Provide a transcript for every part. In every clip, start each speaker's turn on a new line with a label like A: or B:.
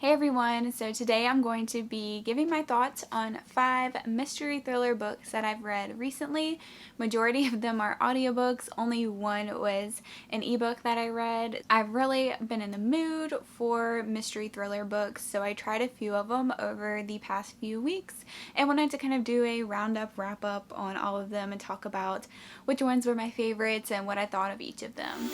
A: Hey everyone, so today I'm going to be giving my thoughts on 5 mystery thriller books that I've read recently. Majority of them are audiobooks, only one was an ebook that I read. I've really been in the mood for mystery thriller books, so I tried a few of them over the past few weeks and wanted to kind of do a roundup, wrap up on all of them and talk about which ones were my favorites and what I thought of each of them.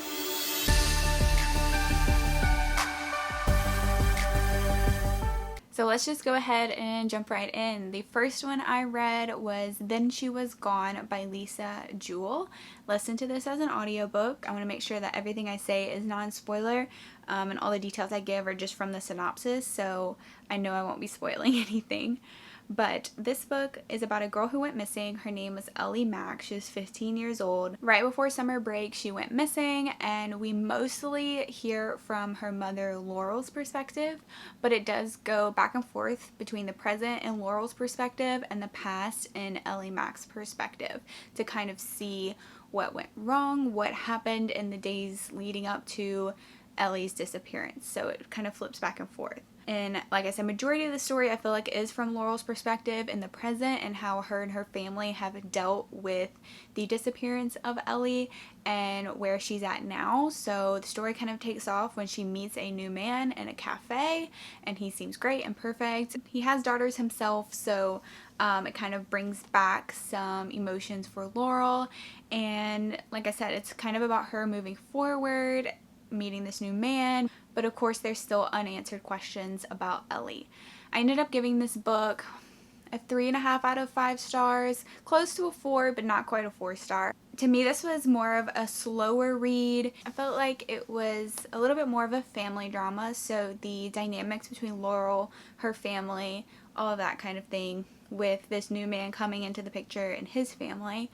A: So let's just go ahead and jump right in. The first one I read was Then She Was Gone by Lisa Jewell. Listen to this as an audiobook. I want to make sure that everything I say is non-spoiler and all the details I give are just from the synopsis, so I know I won't be spoiling anything. But this book is about a girl who went missing. Her name was Ellie Mack. She was 15 years old. Right before summer break, she went missing, and we mostly hear from her mother Laurel's perspective, but it does go back and forth between the present and Laurel's perspective and the past and Ellie Mack's perspective to kind of see what went wrong, what happened in the days leading up to Ellie's disappearance. So it kind of flips back and forth. And like I said, majority of the story I feel like is from Laurel's perspective in the present and how her and her family have dealt with the disappearance of Ellie and where she's at now. So the story kind of takes off when she meets a new man in a cafe and he seems great and perfect. He has daughters himself, so it kind of brings back some emotions for Laurel. And like I said, it's kind of about her moving forward, meeting this new man, but of course there's still unanswered questions about Ellie. I ended up giving this book a 3.5 out of 5 stars, close to a 4, but not quite a 4-star. To me, this was more of a slower read. I felt like it was a little bit more of a family drama, so the dynamics between Laurel, her family, all of that kind of thing, with this new man coming into the picture and his family.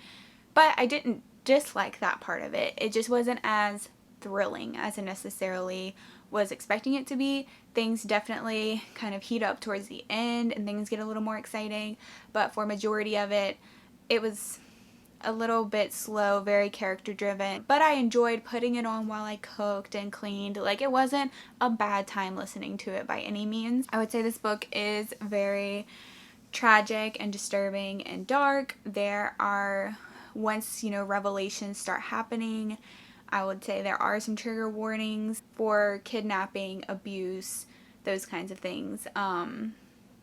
A: But I didn't dislike that part of it. It just wasn't as thrilling as I necessarily was expecting it to be. Things definitely kind of heat up towards the end and things get a little more exciting, but for majority of it, it was a little bit slow, very character driven, but I enjoyed putting it on while I cooked and cleaned. Like, it wasn't a bad time listening to it by any means. I would say this book is very tragic and disturbing and dark. There are, once revelations start happening, I would say there are some trigger warnings for kidnapping, abuse, those kinds of things.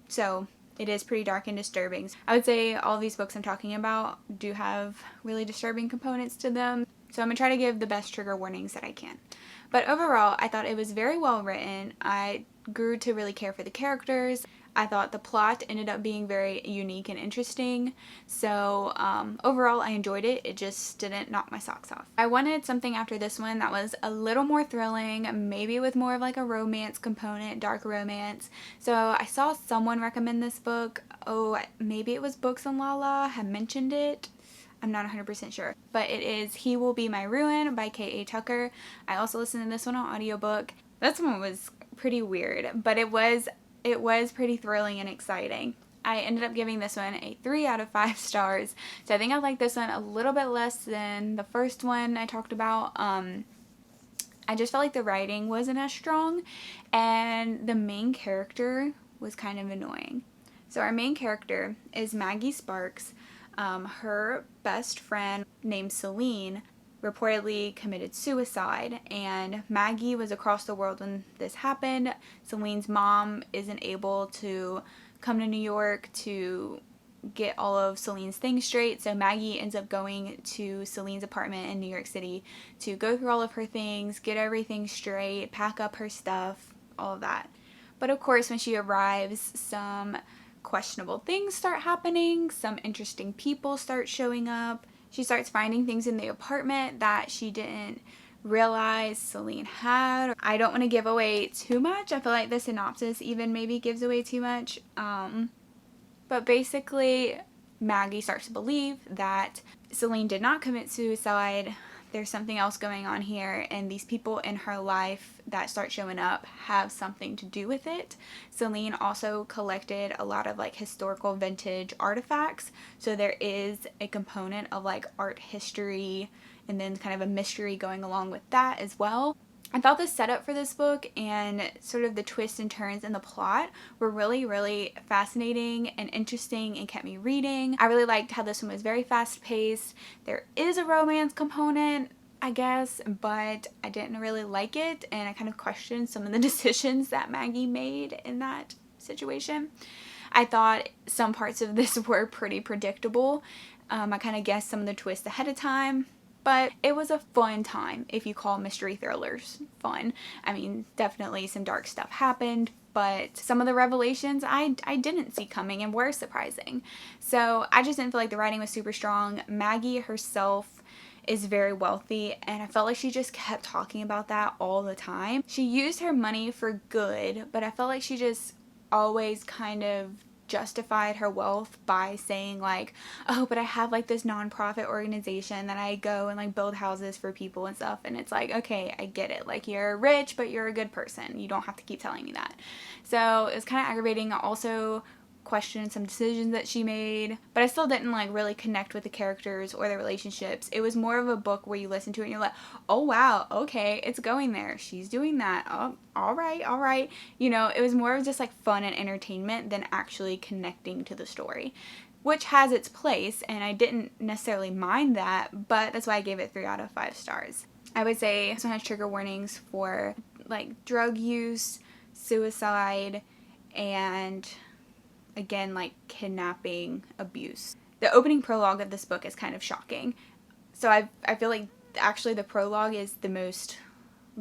A: So it is pretty dark and disturbing. I would say all of these books I'm talking about do have really disturbing components to them. So I'm going to try to give the best trigger warnings that I can. But overall, I thought it was very well written. I grew to really care for the characters. I thought the plot ended up being very unique and interesting, so overall I enjoyed it. It just didn't knock my socks off. I wanted something after this one that was a little more thrilling, maybe with more of like a romance component, dark romance. So I saw someone recommend this book. Oh, maybe it was Books and Lala had mentioned it. I'm not 100% sure, but it is He Will Be My Ruin by K.A. Tucker. I also listened to this one on audiobook. This one was pretty weird, but it was pretty thrilling and exciting. I ended up giving this one a 3 out of 5 stars. So I think I like this one a little bit less than the first one I talked about. I just felt like the writing wasn't as strong and the main character was kind of annoying. So our main character is Maggie Sparks. Her best friend named Celine reportedly committed suicide, and Maggie was across the world when this happened. Celine's mom isn't able to come to New York to get all of Celine's things straight, so Maggie ends up going to Celine's apartment in New York City to go through all of her things, get everything straight, pack up her stuff, all of that. But of course, when she arrives, some questionable things start happening, some interesting people start showing up. She starts finding things in the apartment that she didn't realize Celine had. I don't want to give away too much. I feel like the synopsis even maybe gives away too much. But basically, Maggie starts to believe that Celine did not commit suicide. There's something else going on here, and these people in her life that start showing up have something to do with it. Celine also collected a lot of like historical vintage artifacts, so there is a component of like art history and then kind of a mystery going along with that as well. I thought the setup for this book and sort of the twists and turns in the plot were really, really fascinating and interesting and kept me reading. I really liked how this one was very fast paced. There is a romance component, I guess, but I didn't really like it, and I kind of questioned some of the decisions that Maggie made in that situation. I thought some parts of this were pretty predictable. I kind of guessed some of the twists ahead of time. But it was a fun time, if you call mystery thrillers fun. I mean, definitely some dark stuff happened, but some of the revelations I didn't see coming and were surprising. So I just didn't feel like the writing was super strong. Maggie herself is very wealthy, and I felt like she just kept talking about that all the time. She used her money for good, but I felt like she just always kind of justified her wealth by saying like, oh, but I have like this nonprofit organization that I go and like build houses for people and stuff, and it's like, okay, I get it, like you're rich but you're a good person, you don't have to keep telling me that. So it was kind of aggravating. I also questioned some decisions that she made, but I still didn't like really connect with the characters or the relationships. It was more of a book where you listen to it and you're like, oh wow, okay, it's going there, she's doing that, oh, all right, you know. It was more of just like fun and entertainment than actually connecting to the story, which has its place, and I didn't necessarily mind that, but that's why I gave it 3 out of 5 stars. I would say this one has trigger warnings for like drug use, suicide, and again, like kidnapping, abuse. The opening prologue of this book is kind of shocking. So I feel like actually the prologue is the most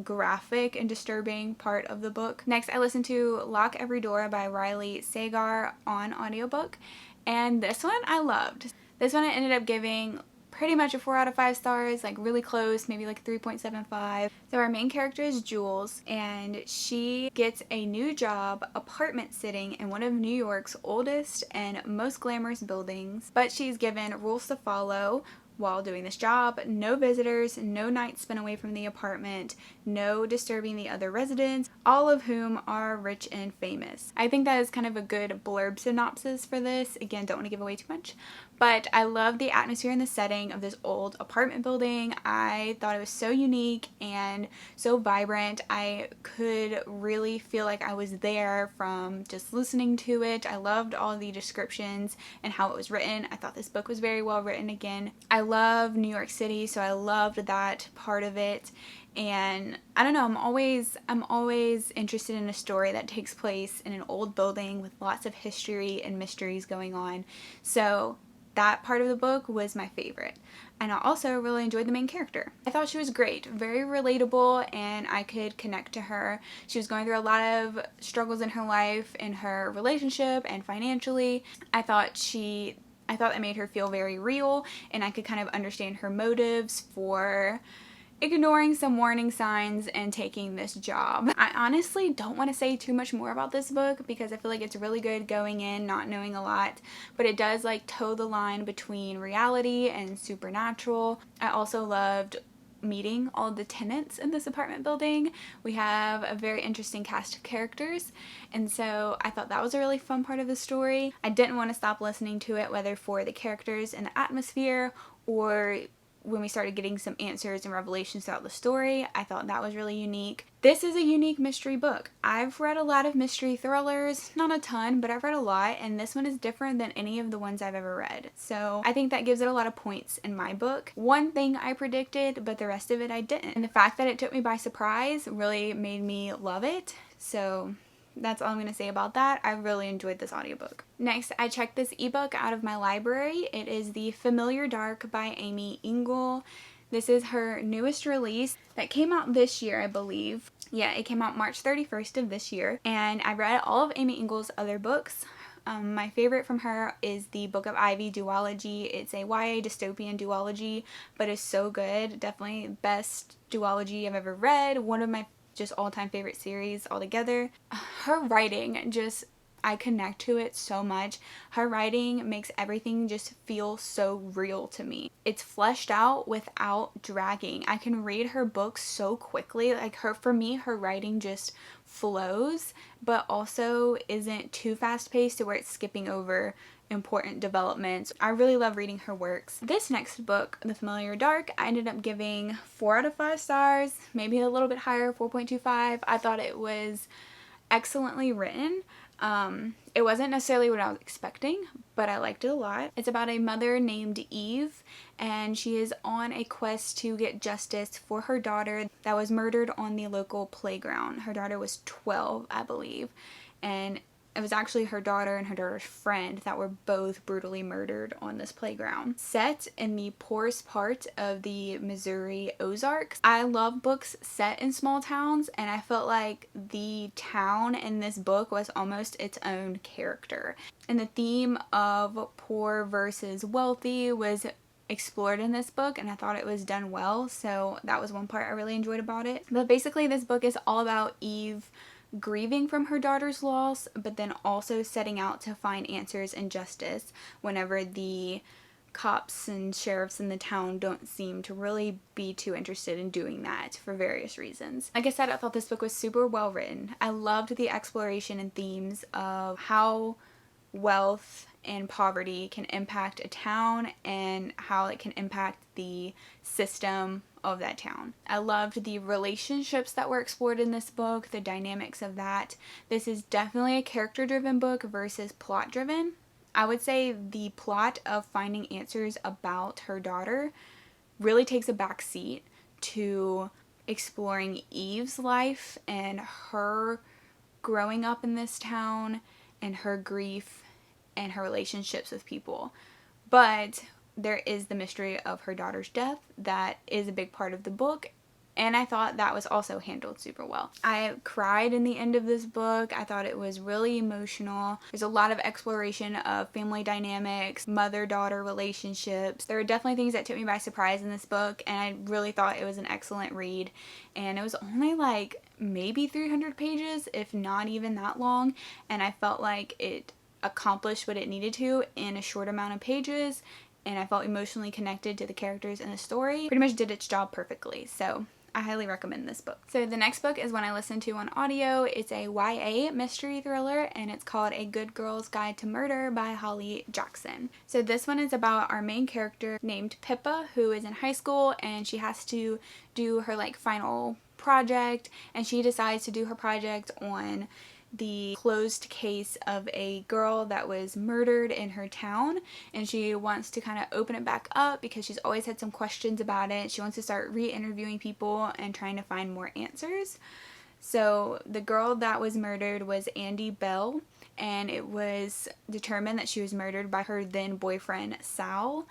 A: graphic and disturbing part of the book. Next, I listened to Lock Every Door by Riley Sagar on audiobook, and this one I loved. This one I ended up giving pretty much a 4 out of 5 stars, like really close, maybe like 3.75. So our main character is Jules, and she gets a new job apartment sitting in one of New York's oldest and most glamorous buildings, but she's given rules to follow while doing this job. No visitors, no nights spent away from the apartment, no disturbing the other residents, all of whom are rich and famous. I think that is kind of a good blurb synopsis for this. Again, don't want to give away too much, but I love the atmosphere and the setting of this old apartment building. I thought it was so unique and so vibrant. I could really feel like I was there from just listening to it. I loved all the descriptions and how it was written. I thought this book was very well written. Again, I love New York City, so I loved that part of it. And I don't know, I'm always interested in a story that takes place in an old building with lots of history and mysteries going on. So that part of the book was my favorite. And I also really enjoyed the main character. I thought she was great, very relatable, and I could connect to her. She was going through a lot of struggles in her life, in her relationship and financially. I thought that made her feel very real, and I could kind of understand her motives for ignoring some warning signs and taking this job. I honestly don't want to say too much more about this book because I feel like it's really good going in not knowing a lot, but it does like toe the line between reality and supernatural. I also loved meeting all the tenants in this apartment building. We have a very interesting cast of characters, and so I thought that was a really fun part of the story. I didn't want to stop listening to it, whether for the characters and the atmosphere or when we started getting some answers and revelations throughout the story. I thought that was really unique. This is a unique mystery book. I've read a lot of mystery thrillers, not a ton, but I've read a lot, and this one is different than any of the ones I've ever read. So I think that gives it a lot of points in my book. One thing I predicted, but the rest of it I didn't. And the fact that it took me by surprise really made me love it. So that's all I'm going to say about that. I really enjoyed this audiobook. Next, I checked this ebook out of my library. It is The Familiar Dark by Amy Engel. This is her newest release that came out this year, I believe. Yeah, it came out March 31st of this year. And I read all of Amy Engel's other books. My favorite from her is the Book of Ivy duology. It's a YA dystopian duology, but it's so good. Definitely best duology I've ever read. One of my just all-time favorite series altogether. Her writing just I connect to it so much. Her writing makes everything just feel so real to me. It's fleshed out without dragging. I can read her books so quickly. Like for me, her writing just flows, but also isn't too fast paced to where it's skipping over important developments. I really love reading her works. This next book, The Familiar Dark, I ended up giving 4 out of 5 stars, maybe a little bit higher, 4.25. I thought it was excellently written. It wasn't necessarily what I was expecting, but I liked it a lot. It's about a mother named Eve, and she is on a quest to get justice for her daughter that was murdered on the local playground. Her daughter was 12, I believe, and it was actually her daughter and her daughter's friend that were both brutally murdered on this playground. Set in the poorest part of the Missouri Ozarks. I love books set in small towns, and I felt like the town in this book was almost its own character. And the theme of poor versus wealthy was explored in this book, and I thought it was done well, so that was one part I really enjoyed about it. But basically this book is all about Eve grieving from her daughter's loss, but then also setting out to find answers and justice whenever the cops and sheriffs in the town don't seem to really be too interested in doing that for various reasons. Like I said, I thought this book was super well written. I loved the exploration and themes of how wealth and poverty can impact a town and how it can impact the system of that town. I loved the relationships that were explored in this book, the dynamics of that. This is definitely a character-driven book versus plot-driven. I would say the plot of finding answers about her daughter really takes a back seat to exploring Eve's life and her growing up in this town and her grief and her relationships with people. But there is the mystery of her daughter's death that is a big part of the book, and I thought that was also handled super well. I cried in the end of this book. I thought it was really emotional. There's a lot of exploration of family dynamics, mother-daughter relationships. There were definitely things that took me by surprise in this book, and I really thought it was an excellent read. And it was only like maybe 300 pages, if not even that long, and I felt like it accomplished what it needed to in a short amount of pages, and I felt emotionally connected to the characters and the story. Pretty much did its job perfectly, so I highly recommend this book. So the next book is one I listened to on audio. It's a YA mystery thriller, and it's called A Good Girl's Guide to Murder by Holly Jackson. So this one is about our main character named Pippa, who is in high school, and she has to do her final project, and she decides to do her project on the closed case of a girl that was murdered in her town, and she wants to kind of open it back up because she's always had some questions about it. She wants to start re-interviewing people and trying to find more answers. So the girl that was murdered was Andy Bell, and it was determined that she was murdered by her then boyfriend Sal,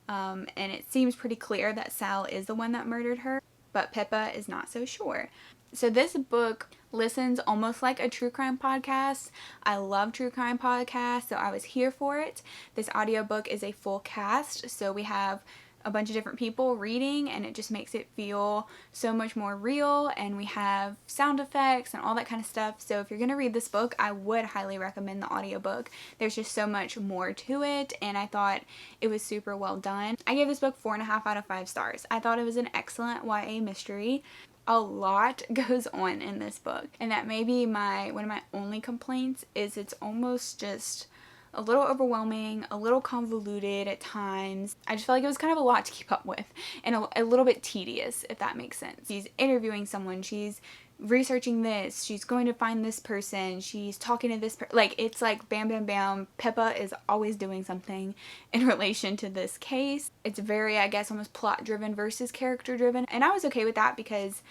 A: and it seems pretty clear that Sal is the one that murdered her, but Pippa is not so sure. So this book listens almost like a true crime podcast. I love true crime podcasts, so I was here for it. This audiobook is a full cast, so we have a bunch of different people reading, and it just makes it feel so much more real, and we have sound effects and all that kind of stuff. So if you're going to read this book, I would highly recommend the audiobook. There's just so much more to it, and I thought it was super well done. I gave this book 4.5 out of 5 stars. I thought it was an excellent YA mystery. A lot goes on in this book, and that may be one of my only complaints is it's almost just a little overwhelming, a little convoluted at times. I just felt like it was kind of a lot to keep up with, and a little bit tedious, if that makes sense. She's interviewing someone, she's researching this, she's going to find this person, she's talking to this person. It's like bam bam bam. Pippa is always doing something in relation to this case. It's very, I guess, almost plot driven versus character driven, and I was okay with that because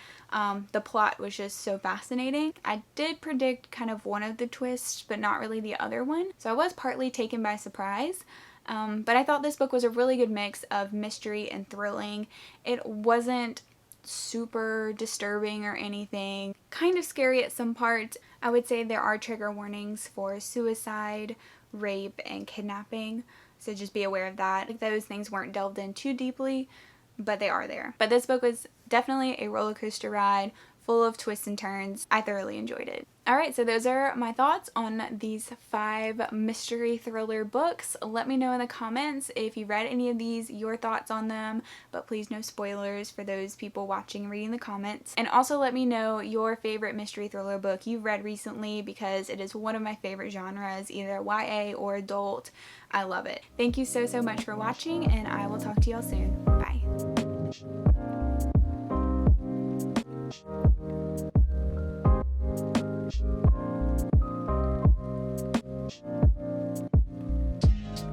A: the plot was just so fascinating. I did predict kind of one of the twists, but not really the other one, so I was partly taken by surprise. But I thought this book was a really good mix of mystery and thrilling. It wasn't super disturbing or anything. Kind of scary at some parts. I would say there are trigger warnings for suicide, rape, and kidnapping, so just be aware of that. Those things weren't delved in too deeply, but they are there. But this book was definitely a roller coaster ride full of twists and turns. I thoroughly enjoyed it. Alright, so those are my thoughts on these 5 mystery thriller books. Let me know in the comments if you read any of these, your thoughts on them, but please no spoilers for those people watching and reading the comments. And also let me know your favorite mystery thriller book you've read recently, because it is one of my favorite genres, either YA or adult. I love it. Thank you so much for watching, and I will talk to y'all soon.